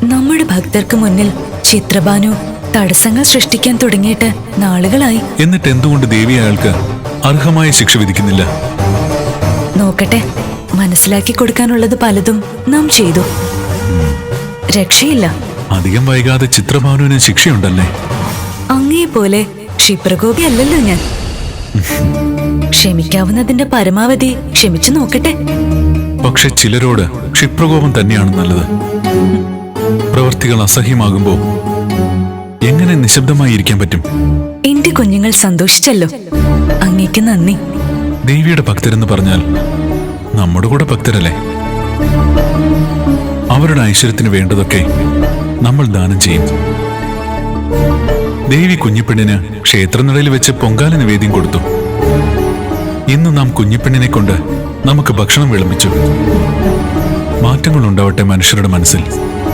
നമ്മുടെ ഭക്തർക്ക് മുന്നിൽ ചിത്രഭാനു തടസ്സങ്ങൾ സൃഷ്ടിക്കാൻ തുടങ്ങിയിട്ട് നാളുകളായി. എന്നിട്ട് എന്തുകൊണ്ട് ദേവി അയാൾക്ക് അർഹമായ ശിക്ഷ വിധിക്കുന്നില്ല? നോക്കട്ടെ, മനസ്സിലാക്കി കൊടുക്കാനുള്ളത് പലതും നാം ചെയ്തു. രക്ഷയില്ല. അധികം വൈകാതെ ചിത്രഭാനുവിന് ശിക്ഷയുണ്ടല്ലേ? അങ്ങേപോലെ ക്ഷിപ്രകോപി അല്ലല്ലോ ഞാൻ. ക്ഷമിക്കാവുന്നതിന്റെ പരമാവധി ക്ഷമിച്ചു നോക്കട്ടെ. പക്ഷെ ചിലരോട് ക്ഷിപ്രകോപം തന്നെയാണ് നല്ലത്. പ്രവൃത്തികൾ അസഹ്യമാകുമ്പോ എങ്ങനെ നിശബ്ദമായി ഇരിക്കാൻ പറ്റും? എന്റെ കുഞ്ഞുങ്ങൾ സന്തോഷിച്ചല്ലോ, അങ്ങേക്ക് നന്ദി. ദേവിയുടെ ഭക്തരെന്ന് പറഞ്ഞാൽ നമ്മുടെ കൂടെ ഭക്തരല്ലേ? അവരുടെ ഐശ്വര്യത്തിന് വേണ്ടതൊക്കെ നമ്മൾ ദാനം ചെയ്യും. ദേവി കുഞ്ഞിപ്പെണ്ണിന് ക്ഷേത്രനിടയിൽ വെച്ച് പൊങ്കാല നിവേദ്യം കൊടുത്തു. ഇന്ന് നാം കുഞ്ഞിപ്പെണ്ണിനെ കൊണ്ട് നമുക്ക് ഭക്ഷണം വിളമ്പിച്ചു. മാറ്റങ്ങൾ ഉണ്ടാവട്ടെ മനുഷ്യരുടെ മനസ്സിൽ.